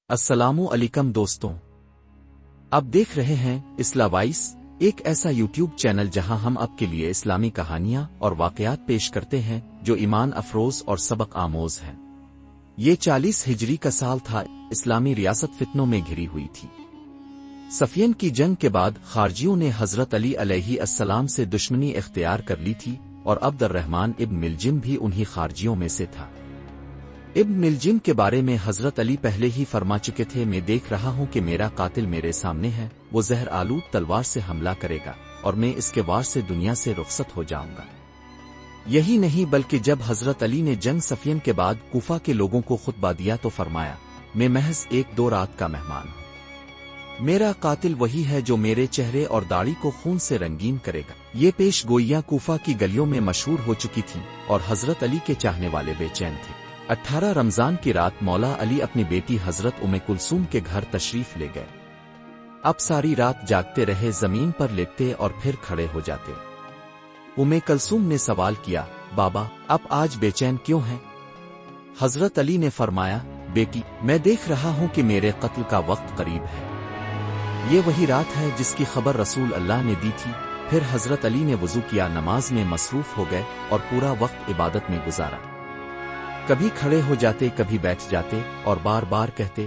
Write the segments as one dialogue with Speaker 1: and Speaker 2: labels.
Speaker 1: السلام علیکم دوستوں، آپ دیکھ رہے ہیں اصلاح وائس، ایک ایسا یوٹیوب چینل جہاں ہم آپ کے لیے اسلامی کہانیاں اور واقعات پیش کرتے ہیں جو ایمان افروز اور سبق آموز ہیں۔ یہ 40 ہجری کا سال تھا، اسلامی ریاست فتنوں میں گھری ہوئی تھی۔ صفین کی جنگ کے بعد خارجیوں نے حضرت علی علیہ السلام سے دشمنی اختیار کر لی تھی، اور عبد الرحمن ابن ملجم بھی انہی خارجیوں میں سے تھا۔ ابن ملجم کے بارے میں حضرت علی پہلے ہی فرما چکے تھے، میں دیکھ رہا ہوں کہ میرا قاتل میرے سامنے ہے، وہ زہر آلود تلوار سے حملہ کرے گا اور میں اس کے وار سے دنیا سے رخصت ہو جاؤں گا۔ یہی نہیں بلکہ جب حضرت علی نے جنگ صفین کے بعد کوفہ کے لوگوں کو خطبہ دیا تو فرمایا، میں محض 1-2 رات کا مہمان ہوں، میرا قاتل وہی ہے جو میرے چہرے اور داڑھی کو خون سے رنگین کرے گا۔ یہ پیش گوئیاں کوفہ کی گلیوں میں مشہور ہو چکی تھیں اور حضرت علی کے چاہنے والے بے چین تھے۔ 18 رمضان کی رات مولا علی اپنی بیٹی حضرت کلثوم کے گھر تشریف لے گئے۔ اب ساری رات جاگتے رہے، زمین پر لیٹتے اور پھر کھڑے ہو جاتے۔ کلثوم نے سوال کیا، بابا آپ آج بے چین کیوں ہیں؟ حضرت علی نے فرمایا، بیٹی میں دیکھ رہا ہوں کہ میرے قتل کا وقت قریب ہے۔ یہ وہی رات ہے جس کی خبر رسول اللہ نے دی تھی۔ پھر حضرت علی نے وضو کیا، نماز میں مصروف ہو گئے اور پورا وقت عبادت میں گزارا۔ کبھی کھڑے ہو جاتے، کبھی بیٹھ جاتے اور بار بار کہتے،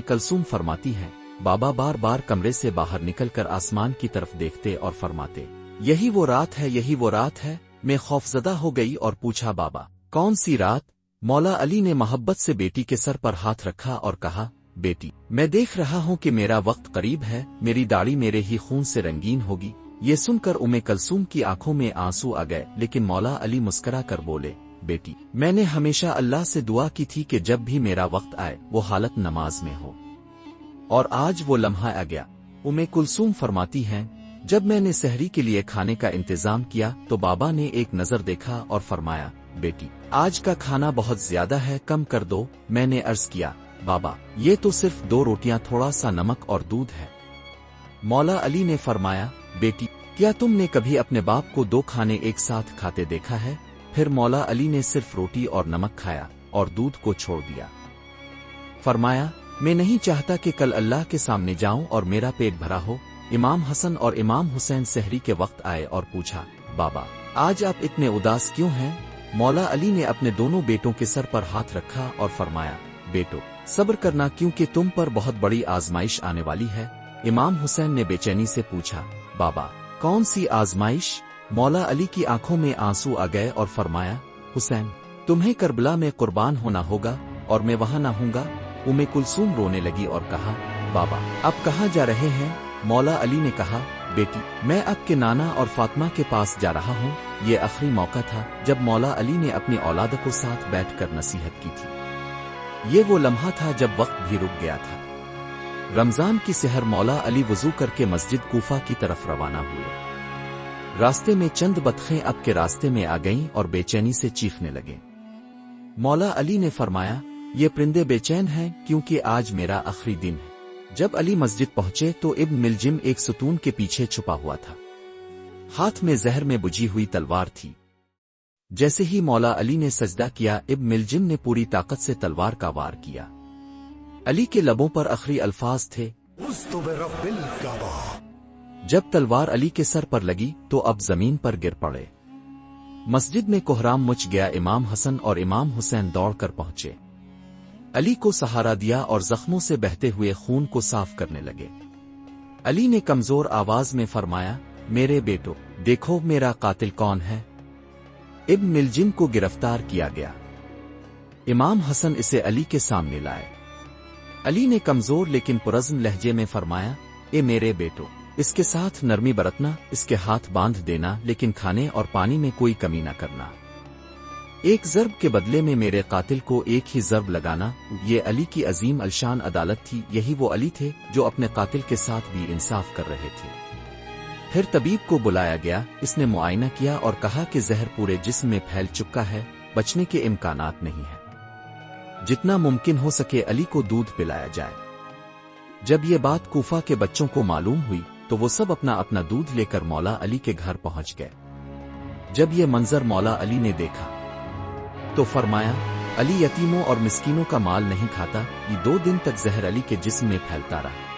Speaker 1: کلثوم فرماتی ہیں، بابا بار بار کمرے سے باہر نکل کر آسمان کی طرف دیکھتے اور فرماتے، یہی وہ رات ہے، یہی وہ رات ہے۔ میں خوفزدہ ہو گئی اور پوچھا، بابا کون سی رات؟ مولا علی نے محبت سے بیٹی کے سر پر ہاتھ رکھا اور کہا، بیٹی میں دیکھ رہا ہوں کہ میرا وقت قریب ہے، میری داڑھی میرے ہی خون سے رنگین ہوگی۔ یہ سن کر کلثوم کی آنکھوں میں آنسو آ گئے، لیکن مولا علی مسکرا کر بولے، بیٹی میں نے ہمیشہ اللہ سے دعا کی تھی کہ جب بھی میرا وقت آئے وہ حالت نماز میں ہو، اور آج وہ لمحہ آ گیا۔ کلثوم فرماتی ہیں، جب میں نے سحری کے لیے کھانے کا انتظام کیا تو بابا نے ایک نظر دیکھا اور فرمایا، بیٹی آج کا کھانا بہت زیادہ ہے، کم کر دو۔ میں نے عرض کیا، بابا یہ تو صرف 2 روٹیاں، تھوڑا سا نمک اور دودھ ہے۔ مولا علی نے فرمایا، بیٹی کیا تم نے کبھی اپنے باپ کو 2 کھانے ایک ساتھ کھاتے دیکھا ہے؟ پھر مولا علی نے صرف روٹی اور نمک کھایا اور دودھ کو چھوڑ دیا۔ فرمایا، میں نہیں چاہتا کہ کل اللہ کے سامنے جاؤں اور میرا پیٹ بھرا ہو۔ امام حسن اور امام حسین سحری کے وقت آئے اور پوچھا، بابا آج آپ اتنے اداس کیوں ہیں؟ مولا علی نے اپنے دونوں بیٹوں کے سر پر ہاتھ رکھا اور فرمایا، بیٹو صبر کرنا، کیونکہ تم پر بہت بڑی آزمائش آنے والی ہے۔ امام حسین نے بے چینی سے پوچھا، بابا کون سی آزمائش؟ مولا علی کی آنکھوں میں آنسو آ گئے اور فرمایا، حسین تمہیں کربلا میں قربان ہونا ہوگا اور میں وہاں نہ ہوں گا۔ کلثوم رونے لگی اور کہا، بابا اب کہاں جا رہے ہیں؟ مولا علی نے کہا، بیٹی میں اب کے نانا اور فاطمہ کے پاس جا رہا ہوں۔ یہ آخری موقع تھا جب مولا علی نے اپنی اولاد کو ساتھ بیٹھ کر نصیحت کی تھی۔ یہ وہ لمحہ تھا جب وقت بھی رک گیا تھا۔ رمضان کی سحر مولا علی وضو کر کے مسجد کوفہ کی طرف روانہ ہوئے۔ راستے میں چند بطخیں اب کے راستے میں آ گئیں اور بے چینی سے چیخنے لگے۔ مولا علی نے فرمایا، یہ پرندے بے چین ہیں کیونکہ آج میرا آخری دن ہے۔ جب علی مسجد پہنچے تو ابن ملجم ایک ستون کے پیچھے چھپا ہوا تھا، ہاتھ میں زہر میں بجھی ہوئی تلوار تھی۔ جیسے ہی مولا علی نے سجدہ کیا، ابن ملجم نے پوری طاقت سے تلوار کا وار کیا۔ علی کے لبوں پر آخری الفاظ تھے، جب تلوار علی کے سر پر لگی تو اب زمین پر گر پڑے۔ مسجد میں کوہرام مچ گیا۔ امام حسن اور امام حسین دوڑ کر پہنچے، علی کو سہارا دیا اور زخموں سے بہتے ہوئے خون کو صاف کرنے لگے۔ علی نے کمزور آواز میں فرمایا، میرے بیٹو دیکھو میرا قاتل کون ہے۔ ابن ملجم کو گرفتار کیا گیا۔ امام حسن اسے علی کے سامنے لائے۔ علی نے کمزور لیکن پرعزم لہجے میں فرمایا، اے میرے بیٹو اس کے ساتھ نرمی برتنا، اس کے ہاتھ باندھ دینا، لیکن کھانے اور پانی میں کوئی کمی نہ کرنا۔ ایک ضرب کے بدلے میں میرے قاتل کو ایک ہی ضرب لگانا۔ یہ علی کی عظیم الشان عدالت تھی، یہی وہ علی تھے جو اپنے قاتل کے ساتھ بھی انصاف کر رہے تھے۔ پھر طبیب کو بلایا گیا، اس نے معائنہ کیا اور کہا کہ زہر پورے جسم میں پھیل چکا ہے، بچنے کے امکانات نہیں ہیں۔ جتنا ممکن ہو سکے علی کو دودھ پلایا جائے۔ جب یہ بات کوفہ کے بچوں کو معلوم ہوئی تو وہ سب اپنا اپنا دودھ لے کر مولا علی کے گھر پہنچ گئے۔ جب یہ منظر مولا علی نے دیکھا تو فرمایا، علی یتیموں اور مسکینوں کا مال نہیں کھاتا۔ یہ 2 دن تک زہر علی کے جسم میں پھیلتا رہا۔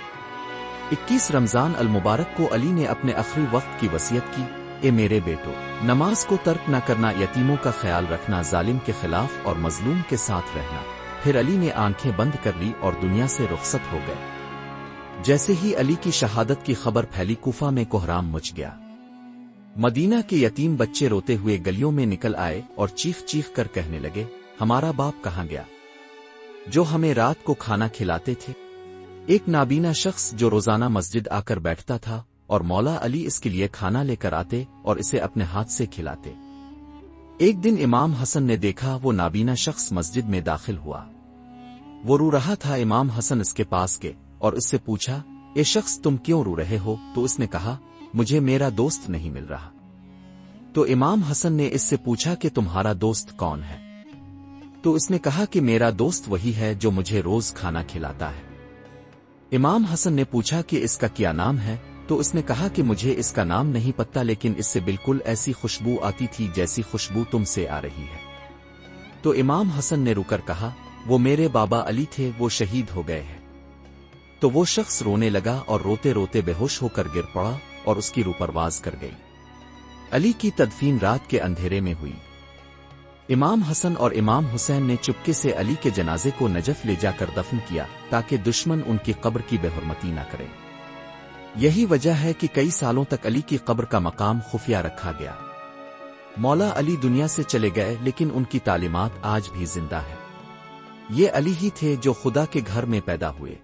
Speaker 1: 21 رمضان المبارک کو علی نے اپنے آخری وقت کی وصیت کی، اے میرے بیٹو، نماز کو ترک نہ کرنا، یتیموں کا خیال رکھنا، ظالم کے خلاف اور مظلوم کے ساتھ رہنا۔ پھر علی نے آنکھیں بند کر لی اور دنیا سے رخصت ہو گئے۔ جیسے ہی علی کی شہادت کی خبر پھیلی، کوفہ میں کوہرام مچ گیا۔ مدینہ کے یتیم بچے روتے ہوئے گلیوں میں نکل آئے اور چیخ چیخ کر کہنے لگے، ہمارا باپ کہاں گیا جو ہمیں رات کو کھانا کھلاتے تھے؟ ایک نابینا شخص جو روزانہ مسجد آ کر بیٹھتا تھا اور مولا علی اس کے لیے کھانا لے کر آتے اور اسے اپنے ہاتھ سے کھلاتے۔ ایک دن امام حسن نے دیکھا وہ نابینا شخص مسجد میں داخل ہوا۔ وہ رو رہا تھا۔ امام حسن اس کے پاس گئے اور اس سے پوچھا، اے شخص تم کیوں رو رہے ہو؟ تو اس نے کہا، مجھے میرا دوست نہیں مل رہا۔ تو امام حسن نے اس سے پوچھا کہ تمہارا دوست کون ہے؟ تو اس نے کہا کہ میرا دوست وہی ہے جو مجھے روز کھانا کھلاتا ہے۔ امام حسن نے پوچھا کہ اس کا کیا نام ہے؟ تو اس نے کہا کہ مجھے اس کا نام نہیں پتہ، لیکن اس سے بالکل ایسی خوشبو آتی تھی جیسی خوشبو تم سے آ رہی ہے۔ تو امام حسن نے رو کر کہا، وہ میرے بابا علی تھے، وہ شہید ہو گئے ہیں۔ تو وہ شخص رونے لگا اور روتے روتے بے ہوش ہو کر گر پڑا اور اس کی روح پرواز کر گئی۔ علی کی تدفین رات کے اندھیرے میں ہوئی۔ امام حسن اور امام حسین نے چپکے سے علی کے جنازے کو نجف لے جا کر دفن کیا تاکہ دشمن ان کی قبر کی بے حرمتی نہ کرے۔ یہی وجہ ہے کہ کئی سالوں تک علی کی قبر کا مقام خفیہ رکھا گیا۔ مولا علی دنیا سے چلے گئے لیکن ان کی تعلیمات آج بھی زندہ ہے۔ یہ علی ہی تھے جو خدا کے گھر میں پیدا ہوئے۔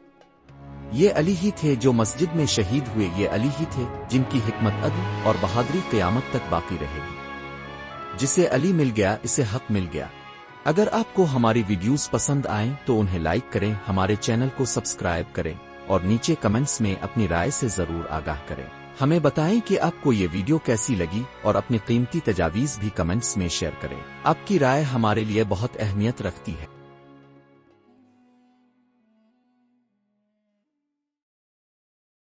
Speaker 1: یہ علی ہی تھے جو مسجد میں شہید ہوئے۔ یہ علی ہی تھے جن کی حکمت عدل اور بہادری قیامت تک باقی رہے گی۔ جسے علی مل گیا اسے حق مل گیا۔ اگر آپ کو ہماری ویڈیوز پسند آئیں تو انہیں لائک کریں، ہمارے چینل کو سبسکرائب کریں اور نیچے کمنٹس میں اپنی رائے سے ضرور آگاہ کریں۔ ہمیں بتائیں کہ آپ کو یہ ویڈیو کیسی لگی اور اپنی قیمتی تجاویز بھی کمنٹس میں شیئر کریں۔ آپ کی رائے ہمارے لیے بہت اہمیت رکھتی ہے۔